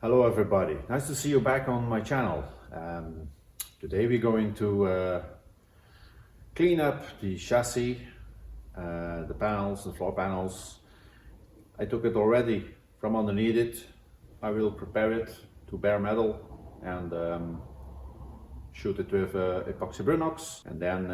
Hello everybody, nice to see you back on my channel. Today we're going to clean up the chassis, the panels, the floor panels. I took it already from underneath it. I will prepare it to bare metal and shoot it with epoxy brunox and then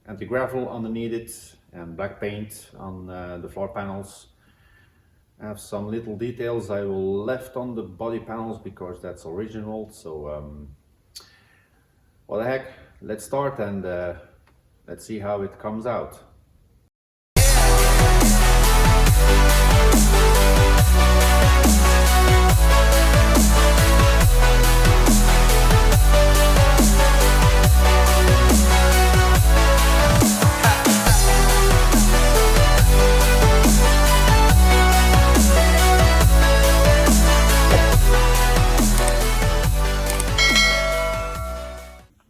anti-gravel underneath it and black paint on the floor panels. I have some little details I will left on the body panels because that's original. So what the heck, let's start and let's see how it comes out.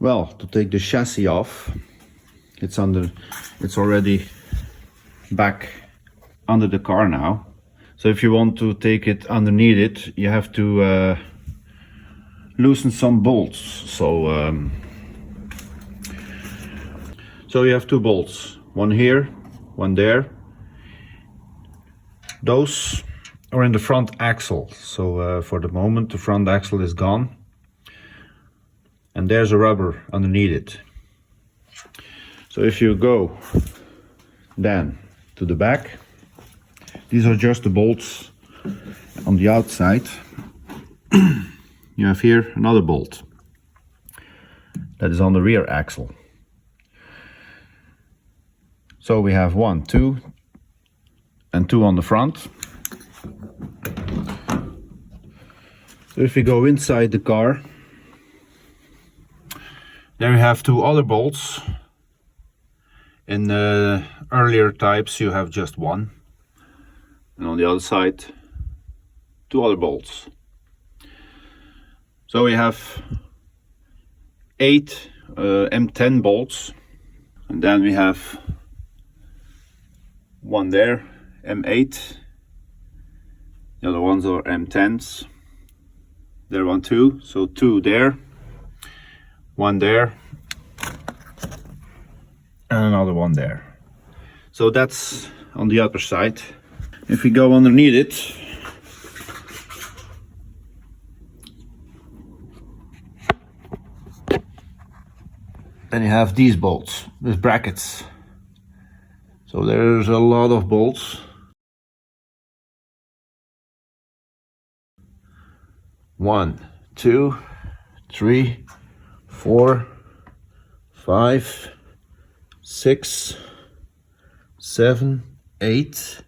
Well, to take the chassis off, it's already back under the car now. So if you want to take it underneath it, you have to loosen some bolts. So you have two bolts, one here, one there. Those are in the front axle. So for the moment, the front axle is gone. And there's a rubber underneath it. So if you go then to the back, these are just the bolts on the outside. You have here another bolt that is on the rear axle. So we have 1, 2 and 2 on the front. So if we go inside the car, there we have 2 other bolts. In the earlier types you have just 1. And on the other side 2 other bolts. So we have 8 M10 bolts. And then we have 1 there, M8. The other ones are M10s. There 1, 2, so 2 there. 1 there and another 1 there. So that's on the other side. If we go underneath it, then you have these bolts with brackets. So there's a lot of bolts. 1, 2, 3, 4, 5, 6, 7, 8,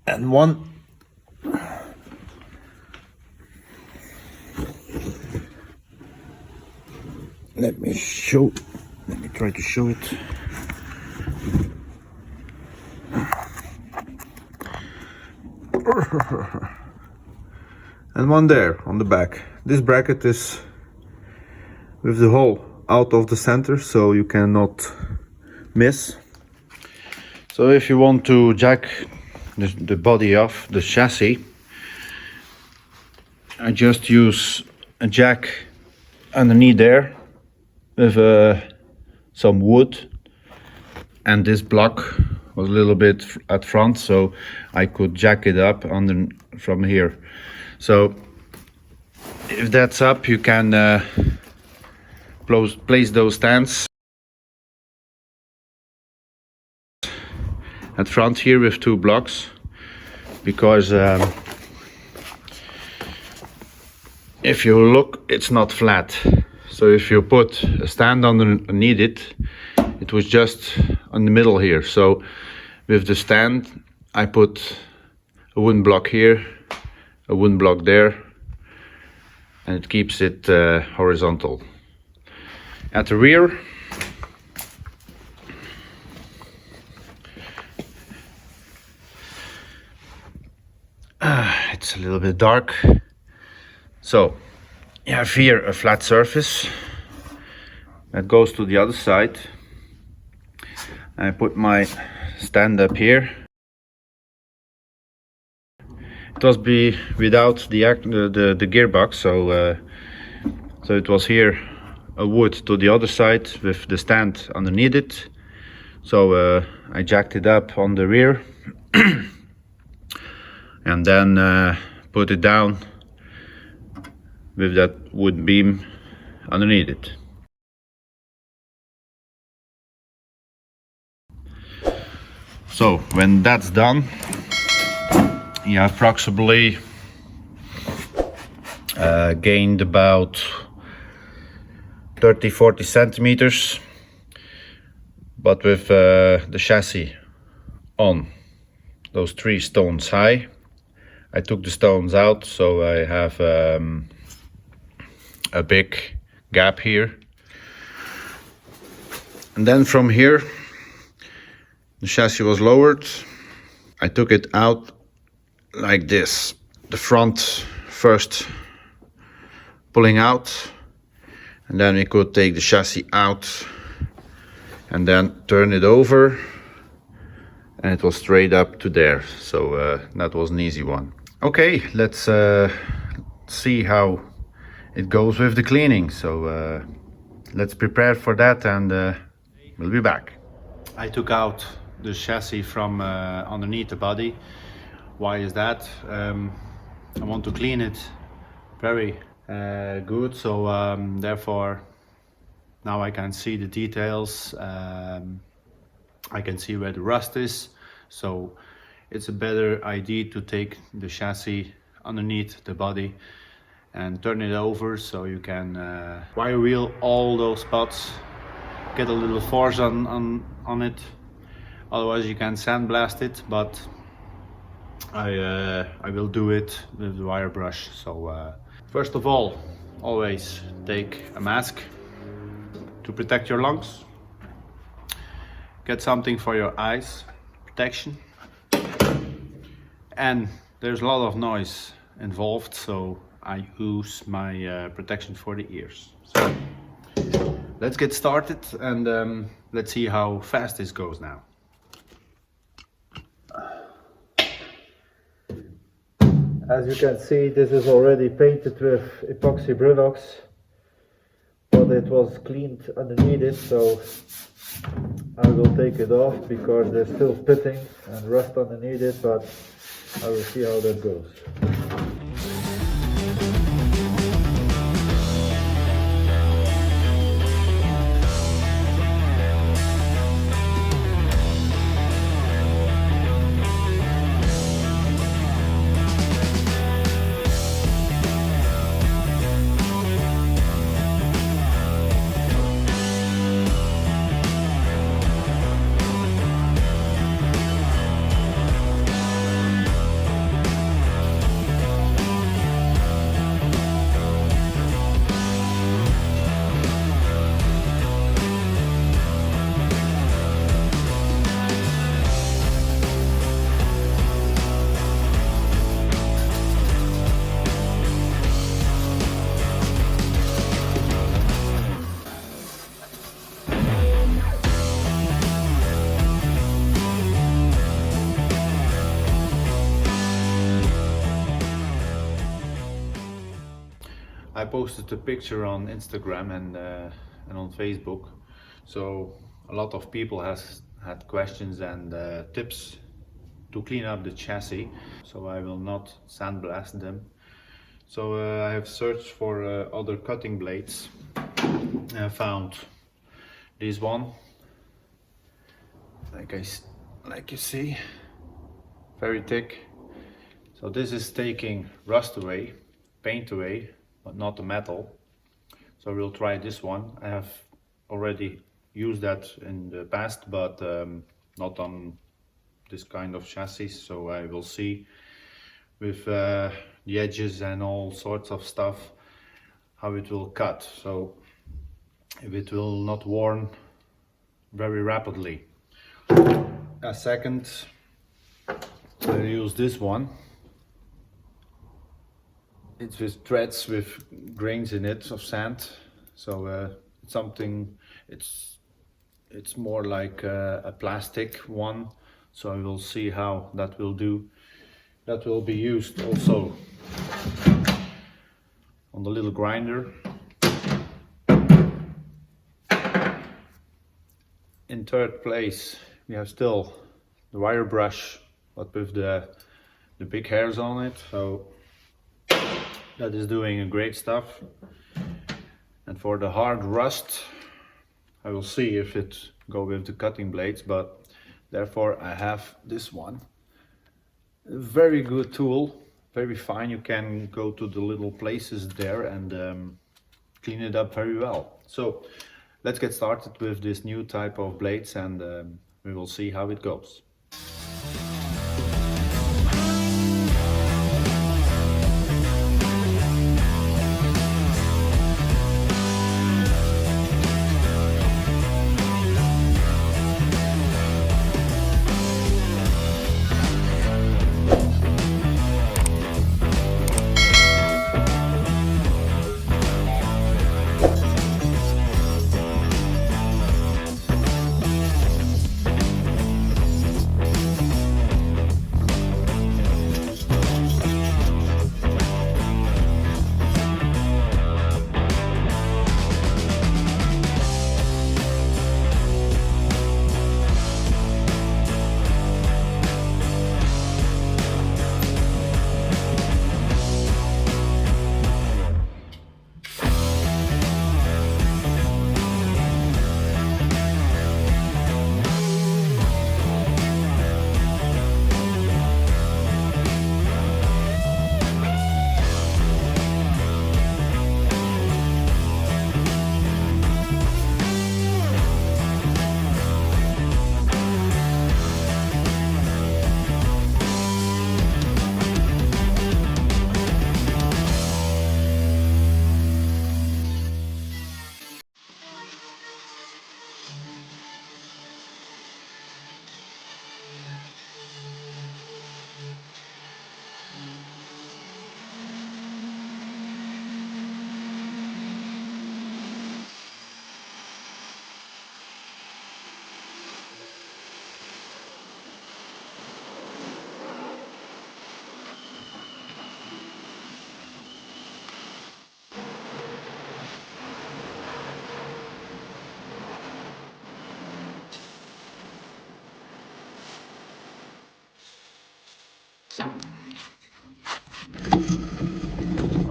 and 1. Let me try to show it. And 1 there on the back. This bracket is with the hole out of the center, so you cannot miss. So if you want to jack the body off the chassis, I just use a jack underneath there with some wood, and this block was a little bit at front, so I could jack it up from here. So if that's up, you can place those stands at front here with 2 blocks, because if you look, it's not flat. So if you put a stand underneath it, it was just on the middle here. So with the stand, I put a wooden block here, a wooden block there, and it keeps it horizontal. At the rear, it's a little bit dark. So you have here a flat surface that goes to the other side. I put my stand up here. it was without the gearbox, so it was here a wood to the other side with the stand underneath it. So I jacked it up on the rear and then put it down with that wood beam underneath it. So when that's done, you have approximately gained about 30-40 centimeters, but with the chassis on those 3 stones high. I took the stones out, so I have a big gap here, and then from here the chassis was lowered. I took it out like this, the front first pulling out, and then we could take the chassis out and then turn it over, and it was straight up to there. So that was an easy one. Okay, let's see how it goes with the cleaning. So let's prepare for that, and we'll be back. I took out the chassis from underneath the body. Why is that? I want to clean it very good, so therefore now I can see the details. I can see where the rust is, so it's a better idea to take the chassis underneath the body and turn it over, so you can wire wheel all those spots, get a little force on it. Otherwise you can sandblast it, but I will do it with the wire brush. So first of all, always take a mask to protect your lungs. Get something for your eyes, protection. And there's a lot of noise involved, so I use my protection for the ears. So let's get started, and let's see how fast this goes now. As you can see, this is already painted with epoxy Brinox, but it was cleaned underneath it, so I will take it off because there's still pitting and rust underneath it, but I will see how that goes. I posted a picture on Instagram and on Facebook, so a lot of people has had questions and tips to clean up the chassis, so I will not sandblast them. So I have searched for other cutting blades. I found this one, like you see, very thick. So this is taking rust away, paint away, but not the metal. So we'll try this one. I have already used that in the past, but not on this kind of chassis. So I will see with the edges and all sorts of stuff how it will cut. So if it will not worn very rapidly. A second, I use this one. It's with threads with grains in it of sand, so it's more like a plastic one, so I will see how that will do that will be used also on the little grinder. In third place we have still the wire brush, but with the big hairs on it, so that is doing a great stuff. And for the hard rust, I will see if it go with the cutting blades, but therefore I have this one. A very good tool, very fine. You can go to the little places there and clean it up very well. So let's get started with this new type of blades, and we will see how it goes.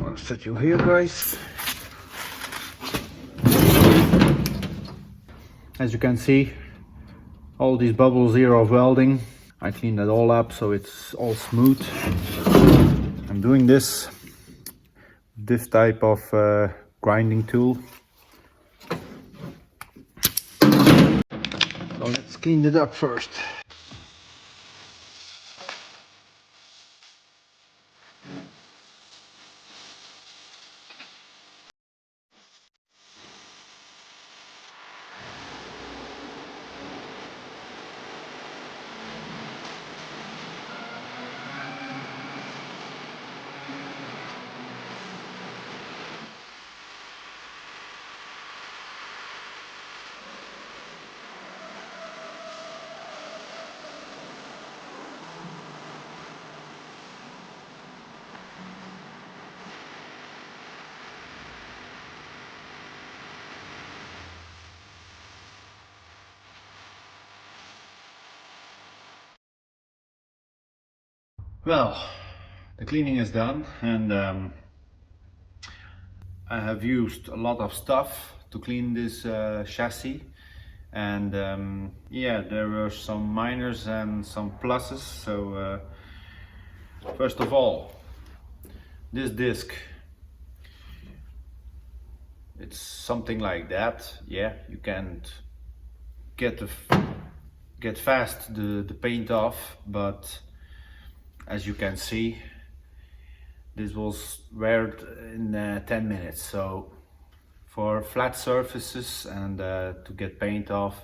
I'll set you here, guys. As you can see, all these bubbles here of welding, I cleaned that all up so it's all smooth. I'm doing this type of grinding tool. So let's clean it up first. Well, the cleaning is done, and I have used a lot of stuff to clean this chassis, and yeah, there were some minors and some pluses. So first of all, this disc, it's something like that. Yeah, you can't get fast the paint off, but as you can see, this was weared in 10 minutes. So for flat surfaces and to get paint off,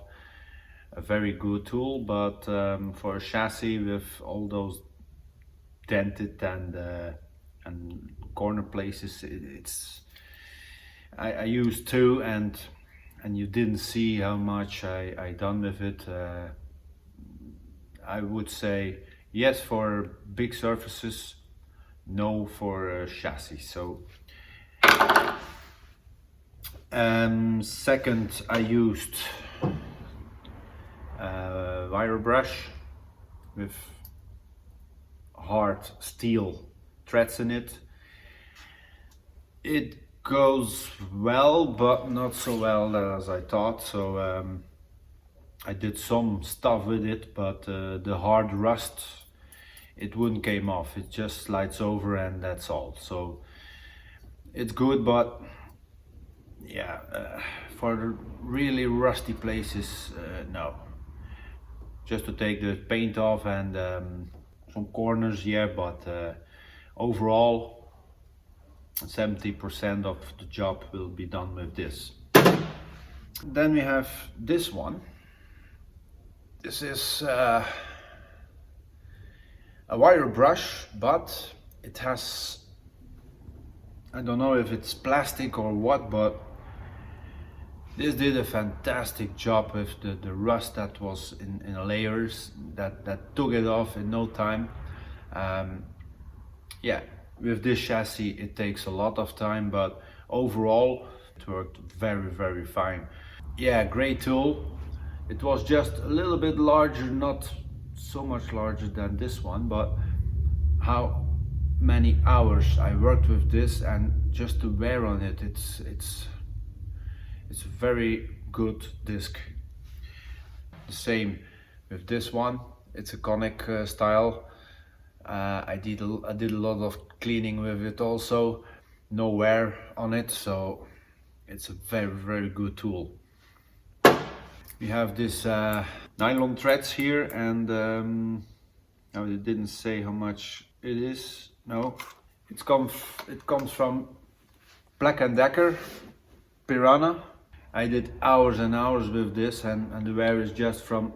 a very good tool. But for a chassis with all those dented and corner places, I used two, and you didn't see how much I done with it. I would say Yes for big surfaces, no for chassis. So second, I used wire brush with hard steel threads in it. It goes well, but not so well as I thought. So I did some stuff with it, but the hard rust, it wouldn't came off. It just slides over and that's all. So it's good, but yeah, for the really rusty places, no. Just to take the paint off and some corners, yeah, but overall 70% of the job will be done with this. Then we have this one. This is a wire brush, but it has, I don't know if it's plastic or what, but this did a fantastic job with the rust that was in layers, that took it off in no time. Yeah, with this chassis it takes a lot of time, but overall it worked very fine. Yeah, great tool. It was just a little bit larger, not so much larger than this one, but how many hours I worked with this, and just to wear on it, it's a very good disc. The same with this one. It's a conic style. I did a lot of cleaning with it also. No wear on it, so it's a very good tool. We have this nylon threads here, and now it didn't say how much it is. No, it comes from Black & Decker Piranha. I did hours and hours with this, and the wear is just from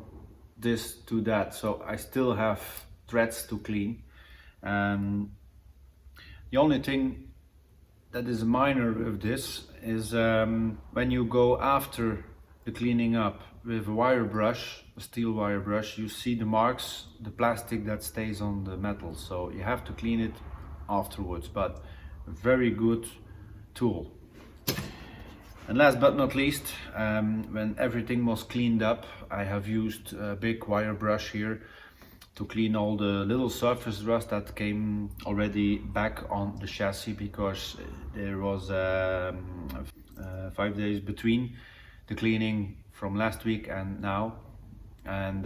this to that, so I still have threads to clean. The only thing that is minor with this is when you go after the cleaning up with a wire brush, a steel wire brush, you see the marks, the plastic that stays on the metal, so you have to clean it afterwards, but a very good tool. And last but not least, when everything was cleaned up, I have used a big wire brush here to clean all the little surface rust that came already back on the chassis, because there was 5 days between the cleaning from last week and now, and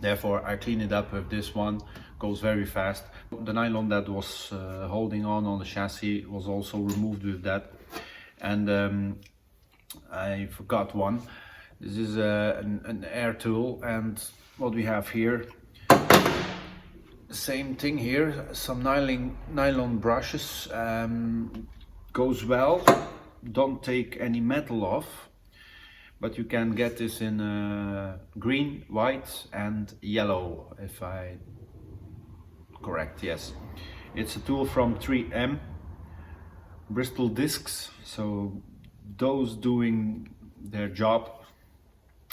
therefore I clean it up with this one. Goes very fast. The nylon that was holding on the chassis was also removed with that. And I forgot one. This is an air tool, and what we have here, same thing here, some nylon brushes. Goes well, don't take any metal off, but you can get this in green, white and yellow, if I correct, yes. It's a tool from 3M Bristol discs, so those doing their job,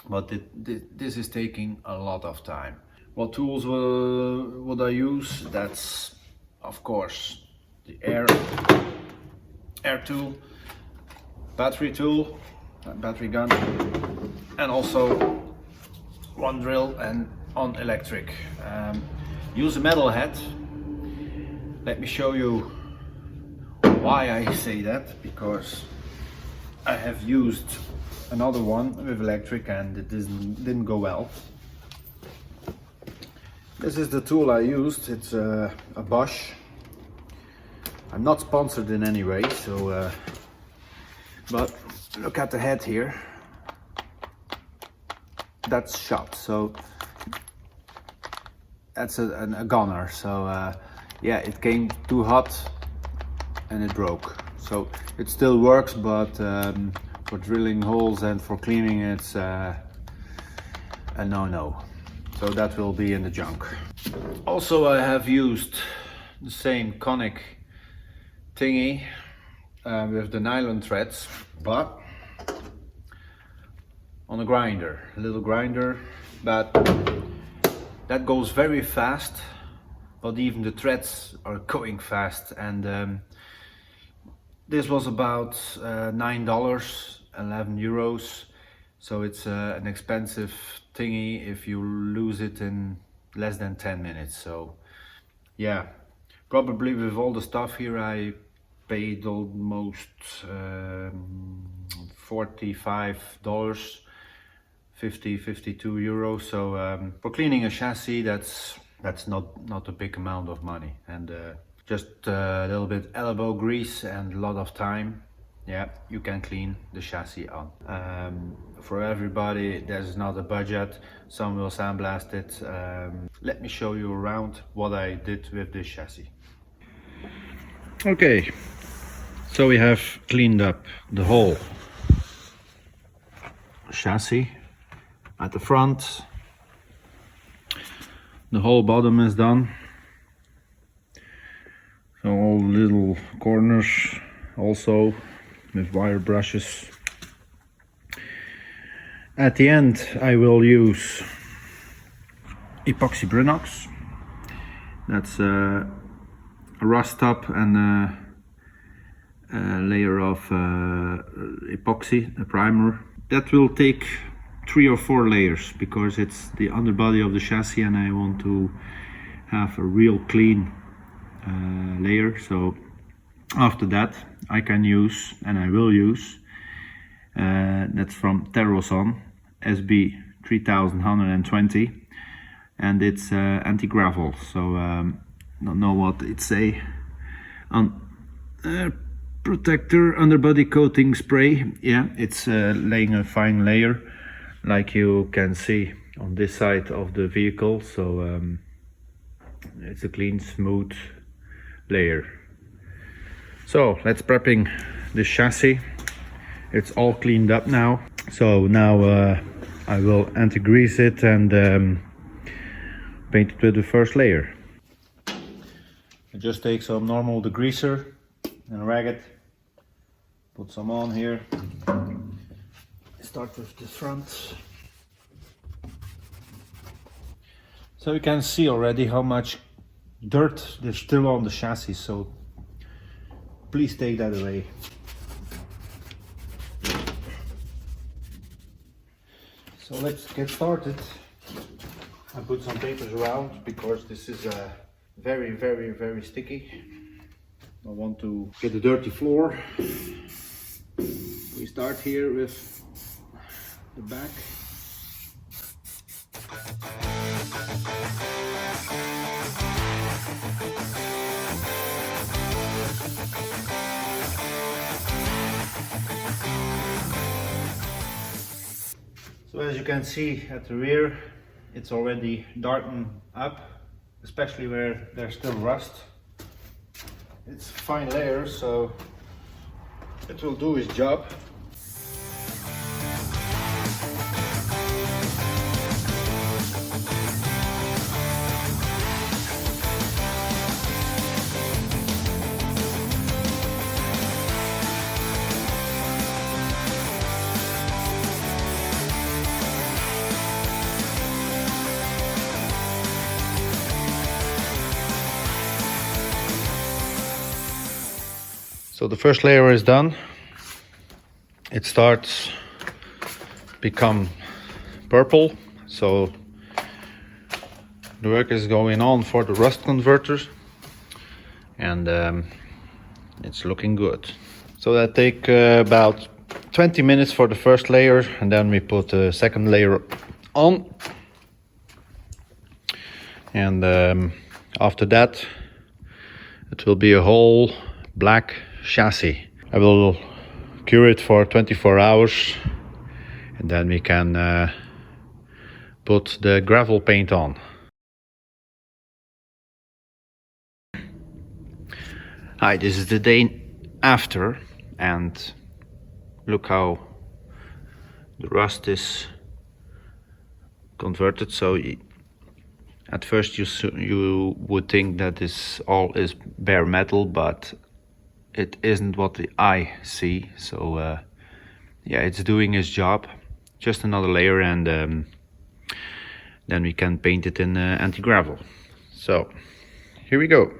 but this is taking a lot of time. What tools would I use? That's of course the air tool, battery tool, battery gun, and also one drill and on electric. Use a metal head. Let me show you why I say that, because I have used another one with electric and it didn't go well. This is the tool I used. It's a Bosch. I'm not sponsored in any way, so but look at the head here. That's shot, so that's a gunner. So yeah, it came too hot and it broke. So it still works, but for drilling holes and for cleaning, it's a no-no. So that will be in the junk. Also, I have used the same conic thingy with the nylon threads, but on a grinder, a little grinder, but That goes very fast, but even the threads are going fast. And this was about $9, 11 euros. So it's an expensive thingy if you lose it in less than 10 minutes. So yeah, probably with all the stuff here I paid almost $45, 52 euros. So for cleaning a chassis, that's not a big amount of money. And just a little bit elbow grease and a lot of time, yeah, you can clean the chassis on. For everybody, there's not a budget. Some will sandblast it. Let me show you around what I did with this chassis. Okay, so we have cleaned up the whole chassis at the front. The whole bottom is done. So all the little corners also with wire brushes. At the end I will use epoxy Brunox. That's a rust top and a layer of epoxy, a primer. That will take 3 or 4 layers because it's the underbody of the chassis and I want to have a real clean layer. So after that I can use, and I will use, that's from Terroson SB 3120, and it's anti-gravel. So don't know what it say on protector underbody coating spray. Yeah, it's laying a fine layer like you can see on this side of the vehicle. So it's a clean, smooth layer. So let's prepping the chassis. It's all cleaned up now. So now I will anti-grease it and paint it with the first layer. I just take some normal degreaser and rag it, put some on here. Start with the front. So you can see already how much dirt there's still on the chassis, so please take that away. So let's get started. I put some papers around because this is very sticky. I want to get a dirty floor. We start here with the back. So as you can see at the rear, it's already darkened up, especially where there's still rust. It's a fine layer, so it will do its job. So the first layer is done. It starts become purple, so the work is going on for the rust converters, and it's looking good. So that take about 20 minutes for the first layer, and then we put the second layer on, and after that it will be a whole black chassis. I will cure it for 24 hours and then we can put the gravel paint on. Hi, this is the day after, and look how the rust is converted. So at first you would think that this all is bare metal, but it isn't what the eye see. So yeah, it's doing its job. Just another layer, and then we can paint it in anti-gravel. So here we go.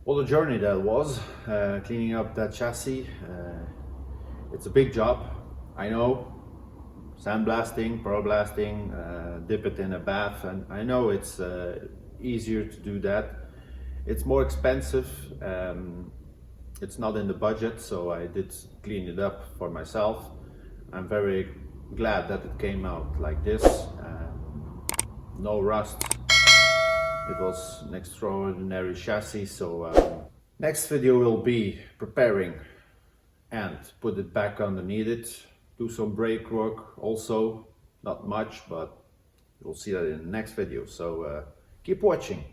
What a journey that was, cleaning up that chassis. It's a big job, I know. Sandblasting, pearl blasting, dip it in a bath, and I know it's easier to do that. It's more expensive, it's not in the budget, so I did clean it up for myself. I'm very glad that it came out like this. No rust. It was an extraordinary chassis, so next video will be preparing and put it back underneath it. Do some brake work also, not much, but you'll see that in the next video. So keep watching.